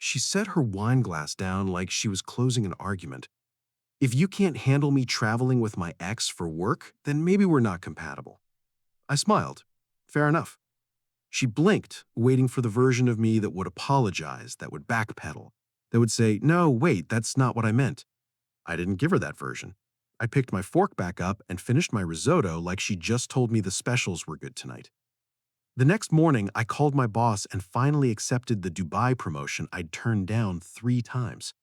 She set her wine glass down like she was closing an argument. If you can't handle me traveling with my ex for work, then maybe we're not compatible. I smiled. Fair enough. She blinked, waiting for the version of me that would apologize, that would backpedal, that would say, "No, wait, that's not what I meant." I didn't give her that version. I picked my fork back up and finished my risotto like she just told me the specials were good tonight. The next morning, I called my boss and finally accepted the Dubai promotion I'd turned down 3 times.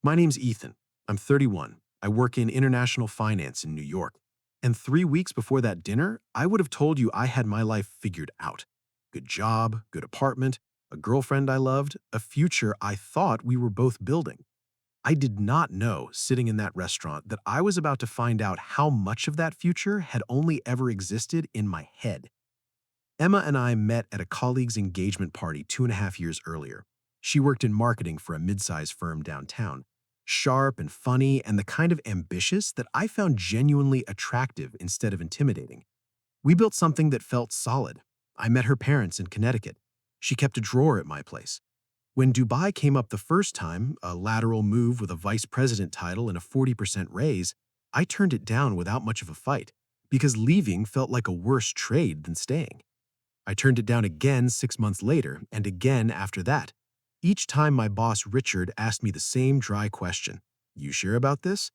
My name's Ethan. I'm 31. I work in international finance in New York. And 3 weeks before that dinner, I would have told you I had my life figured out. Good job, good apartment, a girlfriend I loved, a future I thought we were both building. I did not know, sitting in that restaurant, that I was about to find out how much of that future had only ever existed in my head. Emma and I met at a colleague's engagement party 2.5 years earlier. She worked in marketing for a mid-sized firm downtown. Sharp and funny, and the kind of ambitious that I found genuinely attractive instead of intimidating. We built something that felt solid. I met her parents in Connecticut. She kept a drawer at my place. When Dubai came up the first time, a lateral move with a vice president title and a 40% raise, I turned it down without much of a fight, because leaving felt like a worse trade than staying. I turned it down again 6 months later, and again after that. Each time my boss Richard asked me the same dry question, "You sure about this?"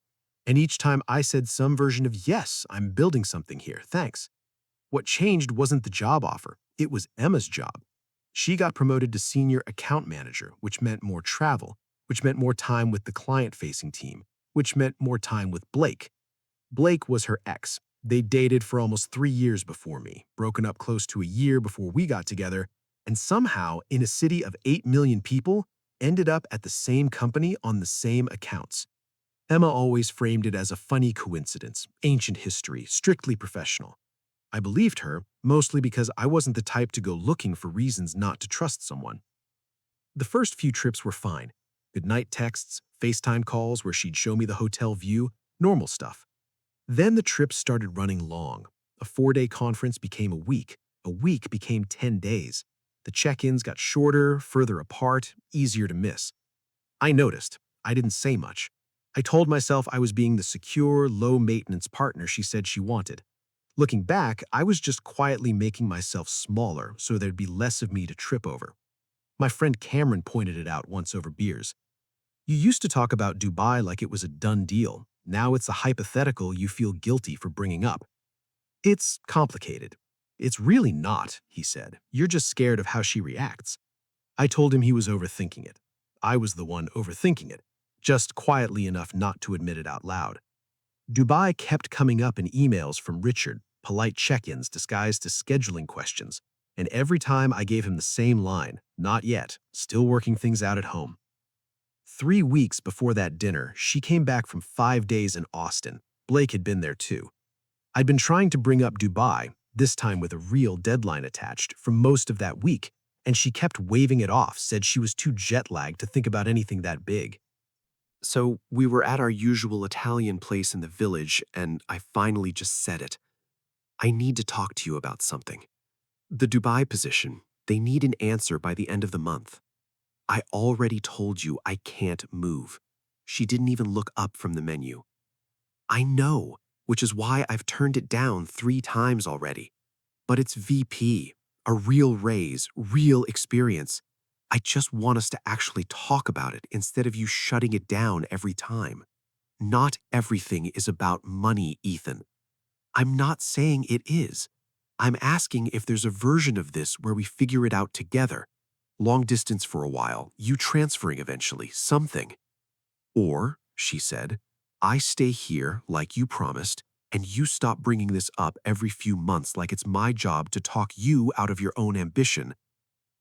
And each time I said some version of, "Yes, I'm building something here, thanks." What changed wasn't the job offer, it was Emma's job. She got promoted to senior account manager, which meant more travel, which meant more time with the client-facing team, which meant more time with Blake. Blake was her ex. They dated for almost 3 years before me, broken up close to a year before we got together, and somehow, in a city of 8 million people, ended up at the same company on the same accounts. Emma always framed it as a funny coincidence, ancient history, strictly professional. I believed her, mostly because I wasn't the type to go looking for reasons not to trust someone. The first few trips were fine. Goodnight texts, FaceTime calls where she'd show me the hotel view, normal stuff. Then the trips started running long. A 4-day conference became a week became 10 days. The check-ins got shorter, further apart, easier to miss. I noticed. I didn't say much. I told myself I was being the secure, low-maintenance partner she said she wanted. Looking back, I was just quietly making myself smaller so there'd be less of me to trip over. My friend Cameron pointed it out once over beers. "You used to talk about Dubai like it was a done deal. Now it's a hypothetical you feel guilty for bringing up." "It's complicated." "It's really not," he said. "You're just scared of how she reacts." I told him he was overthinking it. I was the one overthinking it, just quietly enough not to admit it out loud. Dubai kept coming up in emails from Richard, polite check-ins disguised as scheduling questions, and every time I gave him the same line, "Not yet, still working things out at home." 3 weeks before that dinner, she came back from 5 days in Austin. Blake had been there too. I'd been trying to bring up Dubai, this time with a real deadline attached, for most of that week, and she kept waving it off, said she was too jet-lagged to think about anything that big. So we were at our usual Italian place in the village, and I finally just said it. "I need to talk to you about something. The Dubai position, they need an answer by the end of the month. I already told you I can't move." She didn't even look up from the menu. "I know, which is why I've turned it down 3 times already. But it's VP, a real raise, real experience. I just want us to actually talk about it instead of you shutting it down every time. Not everything is about money, Ethan. I'm not saying it is. I'm asking if there's a version of this where we figure it out together. Long distance for a while, you transferring eventually, something. Or," she said, "I stay here like you promised, and you stop bringing this up every few months like it's my job to talk you out of your own ambition.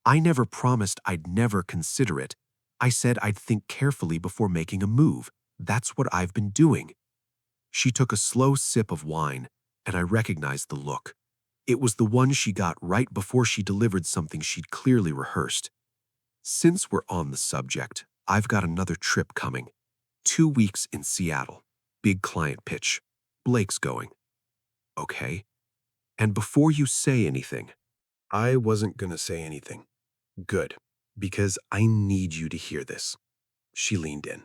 I never promised I'd never consider it. I said I'd think carefully before making a move. That's what I've been doing." She took a slow sip of wine, and I recognized the look. It was the one she got right before she delivered something she'd clearly rehearsed. "Since we're on the subject, I've got another trip coming. 2 weeks in Seattle. Big client pitch. Blake's going." "Okay." "And before you say anything." I wasn't going to say anything. Good. Because I need you to hear this. She leaned in.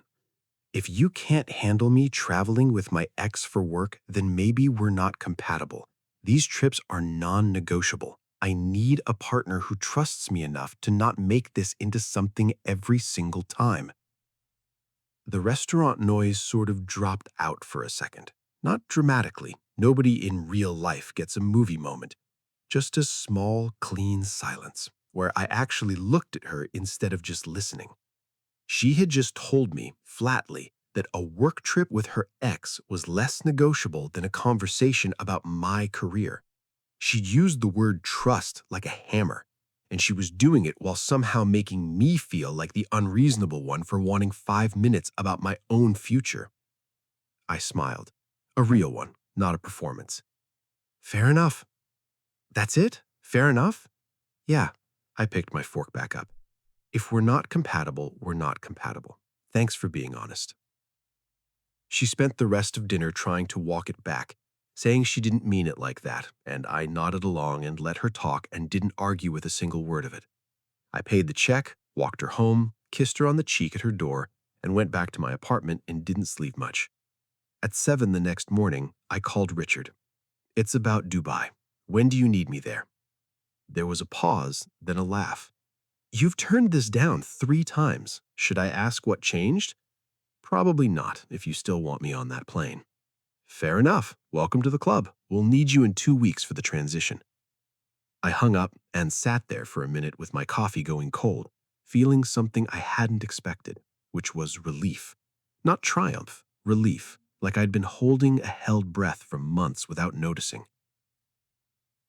If you can't handle me traveling with my ex for work, then maybe we're not compatible. These trips are non-negotiable. I need a partner who trusts me enough to not make this into something every single time. The restaurant noise sort of dropped out for a second. Not dramatically. Nobody in real life gets a movie moment. Just a small, clean silence, where I actually looked at her instead of just listening. She had just told me, flatly, that a work trip with her ex was less negotiable than a conversation about my career. She'd used the word trust like a hammer, and she was doing it while somehow making me feel like the unreasonable one for wanting 5 minutes about my own future. I smiled. A real one, not a performance. Fair enough. That's it? Fair enough? Yeah. I picked my fork back up. If we're not compatible, we're not compatible. Thanks for being honest. She spent the rest of dinner trying to walk it back, saying she didn't mean it like that, and I nodded along and let her talk and didn't argue with a single word of it. I paid the check, walked her home, kissed her on the cheek at her door, and went back to my apartment and didn't sleep much. At 7 the next morning, I called Richard. It's about Dubai. When do you need me there? There was a pause, then a laugh. You've turned this down 3 times. Should I ask what changed? Probably not, if you still want me on that plane. Fair enough. Welcome to the club. We'll need you in 2 weeks for the transition. I hung up and sat there for a minute with my coffee going cold, feeling something I hadn't expected, which was relief. Not triumph, relief, like I'd been holding a held breath for months without noticing.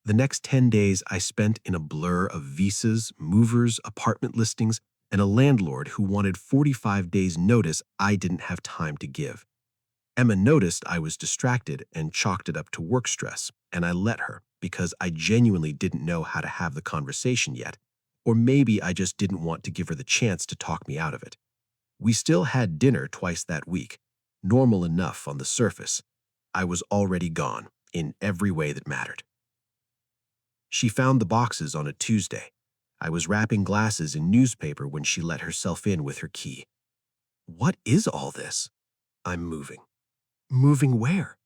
The next 10 days I spent in a blur of visas, movers, apartment listings, and a landlord who wanted 45 days' notice I didn't have time to give. Emma noticed I was distracted and chalked it up to work stress, and I let her because I genuinely didn't know how to have the conversation yet, or maybe I just didn't want to give her the chance to talk me out of it. We still had dinner twice that week, normal enough on the surface. I was already gone in every way that mattered. She found the boxes on a Tuesday. I was wrapping glasses in newspaper when she let herself in with her key. What is all this? I'm moving. Moving where?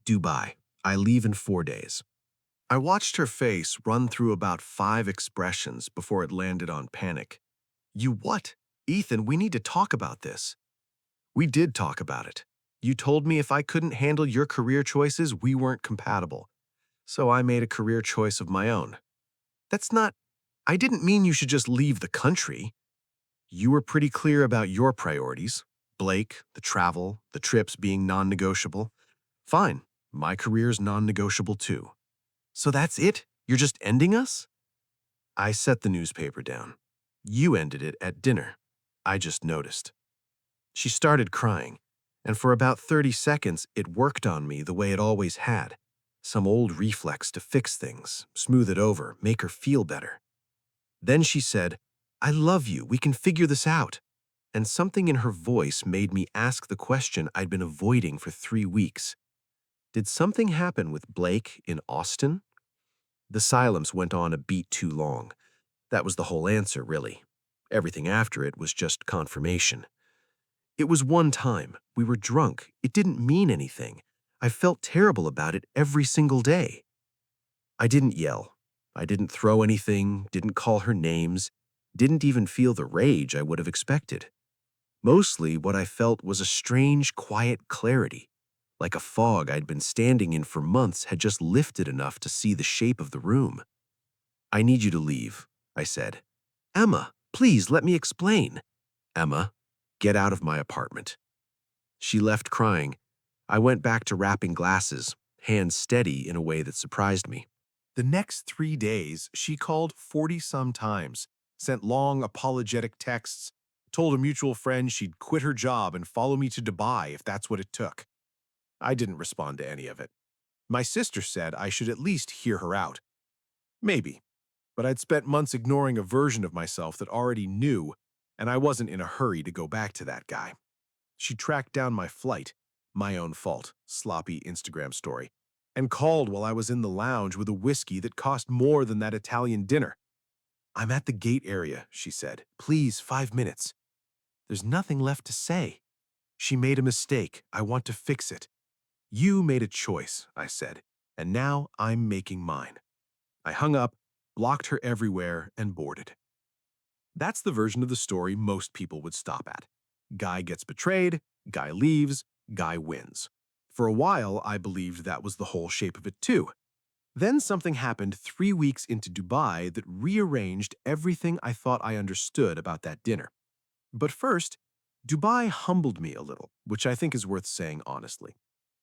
Dubai. I leave in 4 days. I watched her face run through about 5 expressions before it landed on panic. You what? Ethan, we need to talk about this. We did talk about it. You told me if I couldn't handle your career choices, we weren't compatible. So I made a career choice of my own. That's not... I didn't mean you should just leave the country. You were pretty clear about your priorities. Blake, the travel, the trips being non-negotiable. Fine, my career's non-negotiable too. So that's it? You're just ending us? I set the newspaper down. You ended it at dinner. I just noticed. She started crying, and for about 30 seconds it worked on me the way it always had. Some old reflex to fix things, smooth it over, make her feel better. Then she said, I love you, we can figure this out. And something in her voice made me ask the question I'd been avoiding for 3 weeks. Did something happen with Blake in Austin? The silence went on a beat too long. That was the whole answer, really. Everything after it was just confirmation. It was one time. We were drunk. It didn't mean anything. I felt terrible about it every single day. I didn't yell. I didn't throw anything, didn't call her names, didn't even feel the rage I would have expected. Mostly what I felt was a strange, quiet clarity, like a fog I'd been standing in for months had just lifted enough to see the shape of the room. I need you to leave, I said. Emma, please let me explain. Emma, get out of my apartment. She left crying. I went back to wrapping glasses, hands steady in a way that surprised me. The next 3 days, she called 40-some times, sent long, apologetic texts, told a mutual friend she'd quit her job and follow me to Dubai if that's what it took. I didn't respond to any of it. My sister said I should at least hear her out. Maybe, but I'd spent months ignoring a version of myself that already knew, and I wasn't in a hurry to go back to that guy. She tracked down my flight, my own fault, sloppy Instagram story, and called while I was in the lounge with a whiskey that cost more than that Italian dinner. I'm at the gate area, she said. Please, 5 minutes. There's nothing left to say. She made a mistake. I want to fix it. You made a choice, I said, and now I'm making mine. I hung up, blocked her everywhere, and boarded. That's the version of the story most people would stop at. Guy gets betrayed, guy leaves, guy wins. For a while, I believed that was the whole shape of it too. Then something happened 3 weeks into Dubai that rearranged everything I thought I understood about that dinner. But first, Dubai humbled me a little, which I think is worth saying honestly.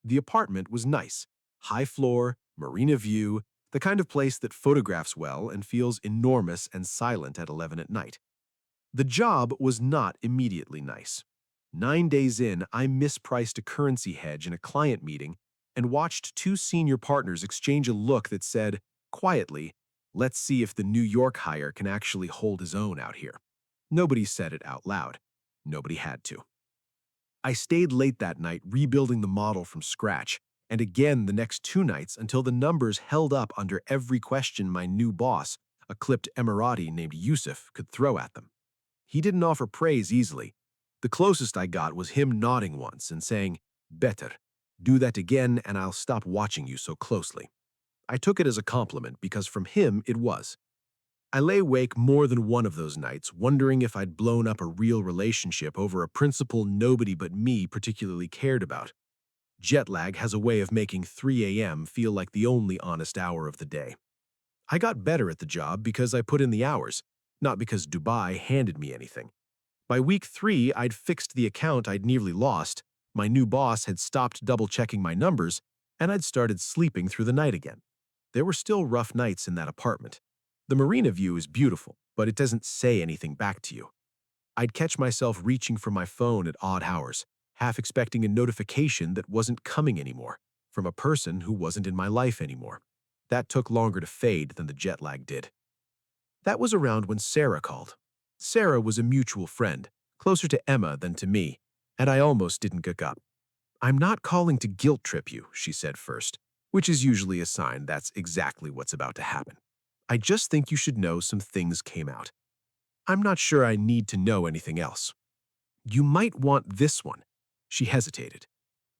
The apartment was nice, high floor, marina view, the kind of place that photographs well and feels enormous and silent at 11 at night. The job was not immediately nice. 9 days in, I mispriced a currency hedge in a client meeting and watched two senior partners exchange a look that said, quietly, let's see if the New York hire can actually hold his own out here. Nobody said it out loud. Nobody had to. I stayed late that night rebuilding the model from scratch, and again the next 2 nights until the numbers held up under every question my new boss, a clipped Emirati named Yusuf, could throw at them. He didn't offer praise easily. The closest I got was him nodding once and saying, better, do that again and I'll stop watching you so closely. I took it as a compliment because from him it was. I lay awake more than one of those nights, wondering if I'd blown up a real relationship over a principle nobody but me particularly cared about. Jet lag has a way of making 3 a.m. feel like the only honest hour of the day. I got better at the job because I put in the hours, not because Dubai handed me anything. By week 3, I'd fixed the account I'd nearly lost, my new boss had stopped double-checking my numbers, and I'd started sleeping through the night again. There were still rough nights in that apartment. The marina view is beautiful, but it doesn't say anything back to you. I'd catch myself reaching for my phone at odd hours, half expecting a notification that wasn't coming anymore, from a person who wasn't in my life anymore. That took longer to fade than the jet lag did. That was around when Sarah called. Sarah was a mutual friend, closer to Emma than to me, and I almost didn't get up. I'm not calling to guilt trip you, she said first, which is usually a sign that's exactly what's about to happen. I just think you should know some things came out. I'm not sure I need to know anything else. You might want this one. She hesitated.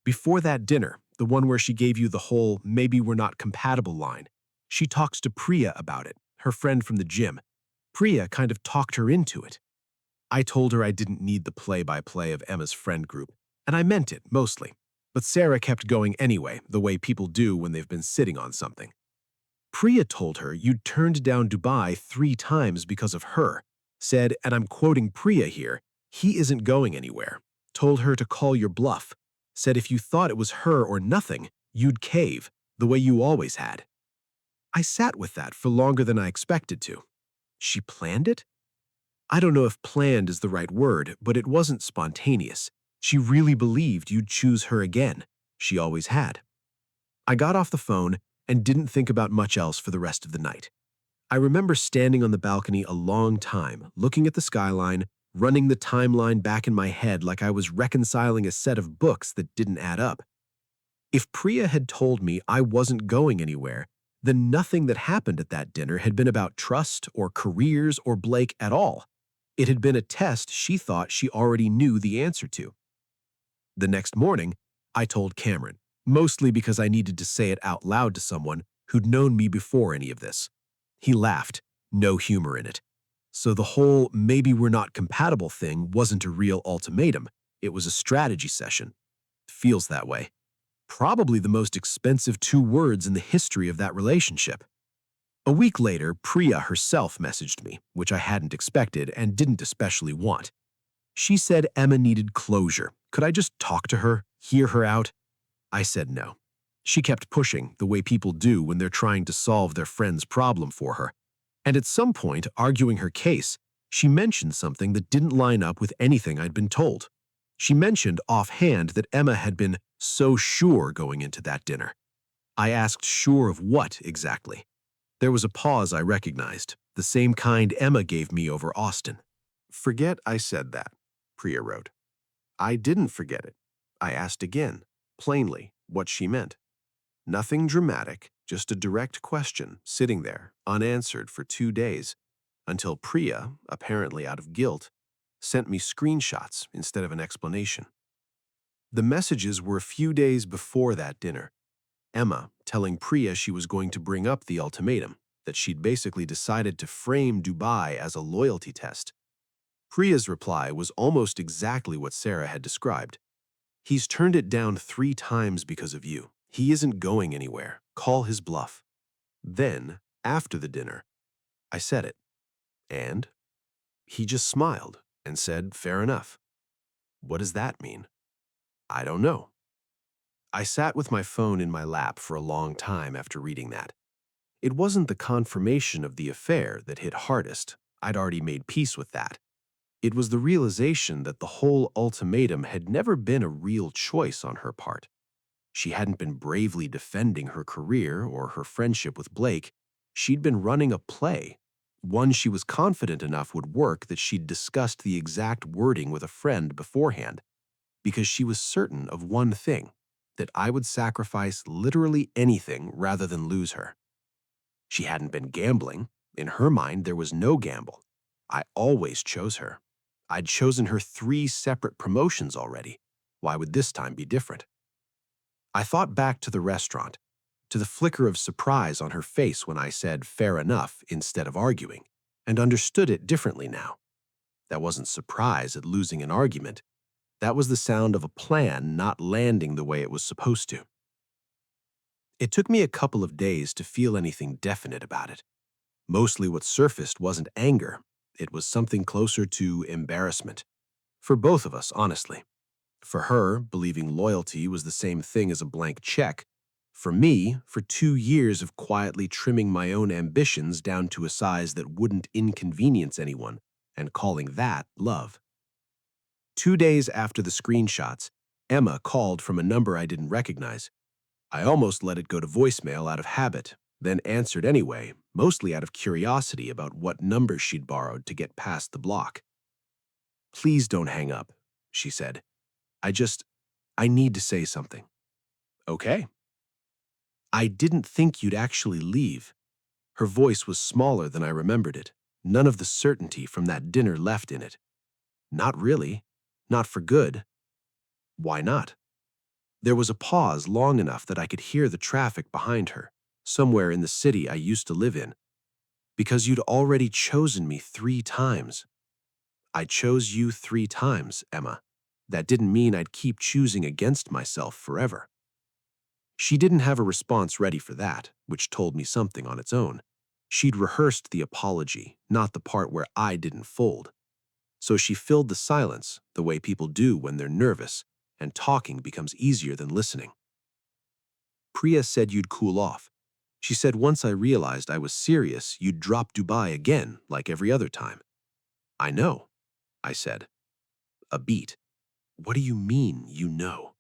Before that dinner, the one where she gave you the whole maybe we're not compatible line, she talks to Priya about it, her friend from the gym. Priya kind of talked her into it. I told her I didn't need the play-by-play of Emma's friend group, and I meant it, mostly. But Sarah kept going anyway, the way people do when they've been sitting on something. Priya told her you'd turned down Dubai 3 times because of her, said, and I'm quoting Priya here, he isn't going anywhere, told her to call your bluff, said if you thought it was her or nothing, you'd cave, the way you always had. I sat with that for longer than I expected to. She planned it? I don't know if planned is the right word, but it wasn't spontaneous. She really believed you'd choose her again. She always had. I got off the phone and didn't think about much else for the rest of the night. I remember standing on the balcony a long time, looking at the skyline, running the timeline back in my head like I was reconciling a set of books that didn't add up. If Priya had told me I wasn't going anywhere, then nothing that happened at that dinner had been about trust or careers or Blake at all. It had been a test she thought she already knew the answer to. The next morning, I told Cameron, mostly because I needed to say it out loud to someone who'd known me before any of this. He laughed, no humor in it. So the whole maybe we're not compatible thing wasn't a real ultimatum, it was a strategy session. Feels that way. Probably the most expensive 2 words in the history of that relationship. A week later, Priya herself messaged me, which I hadn't expected and didn't especially want. She said Emma needed closure. Could I just talk to her, hear her out? I said no. She kept pushing, the way people do when they're trying to solve their friend's problem for her. And at some point, arguing her case, she mentioned something that didn't line up with anything I'd been told. She mentioned offhand that Emma had been so sure going into that dinner. I asked sure of what exactly? There was a pause I recognized, the same kind Emma gave me over Austin. Forget I said that, Priya wrote. I didn't forget it. I asked again, plainly, what she meant. Nothing dramatic, just a direct question sitting there, unanswered for 2 days. until Priya, apparently out of guilt, sent me screenshots instead of an explanation. The messages were a few days before that dinner. Emma telling Priya she was going to bring up the ultimatum, that she'd basically decided to frame Dubai as a loyalty test. Priya's reply was almost exactly what Sarah had described. "He's turned it down 3 times because of you. He isn't going anywhere. Call his bluff." Then, after the dinner, I said it. And he just smiled and said, "Fair enough." What does that mean? I don't know. I sat with my phone in my lap for a long time after reading that. It wasn't the confirmation of the affair that hit hardest. I'd already made peace with that. It was the realization that the whole ultimatum had never been a real choice on her part. She hadn't been bravely defending her career or her friendship with Blake. She'd been running a play, one she was confident enough would work that she'd discussed the exact wording with a friend beforehand, because she was certain of one thing, that I would sacrifice literally anything rather than lose her. She hadn't been gambling. In her mind, there was no gamble. I always chose her. I'd chosen her 3 separate promotions already. Why would this time be different? I thought back to the restaurant, to the flicker of surprise on her face when I said "fair enough" instead of arguing, and understood it differently now. That wasn't surprise at losing an argument. That was the sound of a plan not landing the way it was supposed to. It took me a couple of days to feel anything definite about it. Mostly what surfaced wasn't anger. It was something closer to embarrassment. For both of us, honestly. For her, believing loyalty was the same thing as a blank check. For me, for 2 years of quietly trimming my own ambitions down to a size that wouldn't inconvenience anyone, and calling that love. 2 days after the screenshots, Emma called from a number I didn't recognize. I almost let it go to voicemail out of habit, then answered anyway, mostly out of curiosity about what number she'd borrowed to get past the block. "Please don't hang up," she said. I need to say something." "Okay." "I didn't think you'd actually leave." Her voice was smaller than I remembered it. None of the certainty from that dinner left in it. "Not really. Not for good." "Why not?" There was a pause long enough that I could hear the traffic behind her, somewhere in the city I used to live in. "Because you'd already chosen me 3 times." "I chose you 3 times, Emma. That didn't mean I'd keep choosing against myself forever." She didn't have a response ready for that, which told me something on its own. She'd rehearsed the apology, not the part where I didn't fold. So she filled the silence, the way people do when they're nervous, and talking becomes easier than listening. "Priya said you'd cool off. She said once I realized I was serious, you'd drop Dubai again, like every other time." "I know," I said. A beat. "What do you mean, you know?"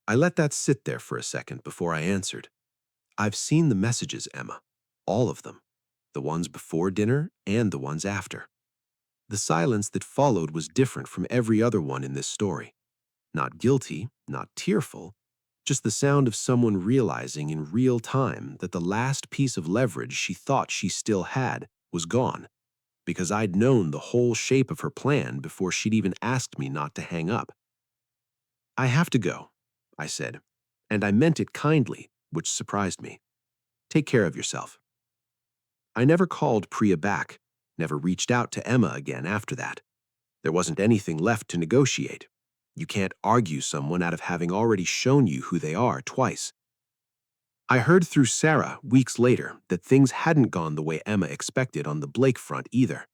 I let that sit there for a second before I answered. "I've seen the messages, Emma. All of them. The ones before dinner and the ones after." The silence that followed was different from every other one in this story. Not guilty, not tearful, just the sound of someone realizing in real time that the last piece of leverage she thought she still had was gone, because I'd known the whole shape of her plan before she'd even asked me not to hang up. "I have to go," I said, and I meant it kindly, which surprised me. "Take care of yourself." I never called Priya back, never reached out to Emma again after that. There wasn't anything left to negotiate. You can't argue someone out of having already shown you who they are twice. I heard through Sarah, weeks later, that things hadn't gone the way Emma expected on the Blake front either.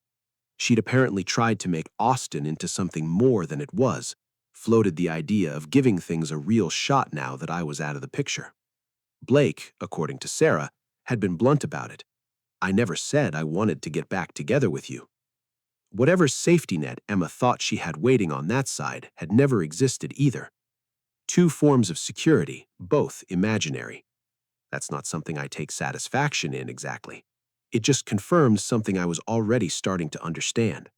She'd apparently tried to make Austin into something more than it was, floated the idea of giving things a real shot now that I was out of the picture. Blake, according to Sarah, had been blunt about it. "I never said I wanted to get back together with you." Whatever safety net Emma thought she had waiting on that side had never existed either. 2 forms of security, both imaginary. That's not something I take satisfaction in exactly. It just confirmed something I was already starting to understand.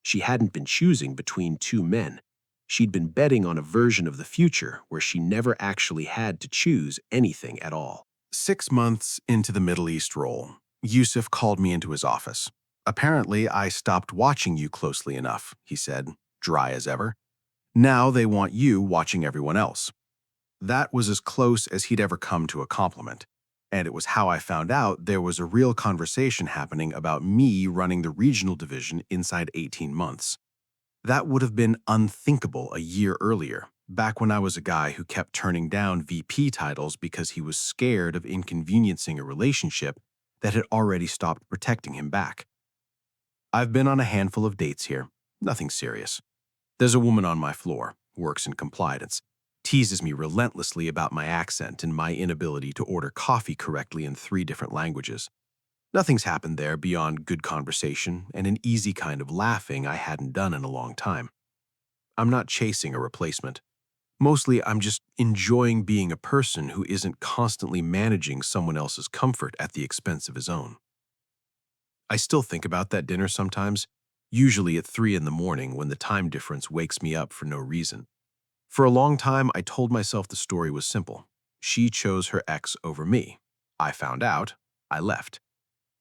She hadn't been choosing between 2 men. She'd been betting on a version of the future where she never actually had to choose anything at all. 6 months into the Middle East role, Yusuf called me into his office. Apparently, I stopped watching you closely enough, he said, dry as ever. Now they want you watching everyone else. That was as close as he'd ever come to a compliment. And it was how I found out there was a real conversation happening about me running the regional division inside 18 months. That would have been unthinkable a year earlier, back when I was a guy who kept turning down VP titles because he was scared of inconveniencing a relationship that had already stopped protecting him back. I've been on a handful of dates here, nothing serious. There's a woman on my floor, works in compliance, teases me relentlessly about my accent and my inability to order coffee correctly in 3 different languages. Nothing's happened there beyond good conversation and an easy kind of laughing I hadn't done in a long time. I'm not chasing a replacement. Mostly, I'm just enjoying being a person who isn't constantly managing someone else's comfort at the expense of his own. I still think about that dinner sometimes, usually at 3 in the morning when the time difference wakes me up for no reason. For a long time, I told myself the story was simple. She chose her ex over me. I found out. I left.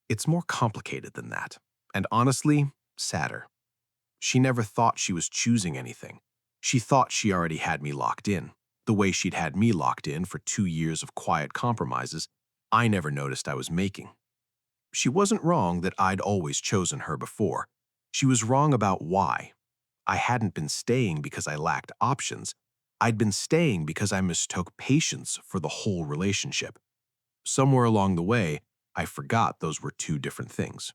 It's more complicated than that. And honestly, sadder. She never thought she was choosing anything. She thought she already had me locked in, the way she'd had me locked in for 2 years of quiet compromises I never noticed I was making. She wasn't wrong that I'd always chosen her before. She was wrong about why. I hadn't been staying because I lacked options. I'd been staying because I mistook patience for the whole relationship. Somewhere along the way, I forgot those were 2 different things.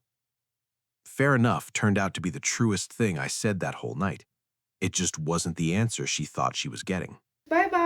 Fair enough turned out to be the truest thing I said that whole night. It just wasn't the answer she thought she was getting. Bye bye.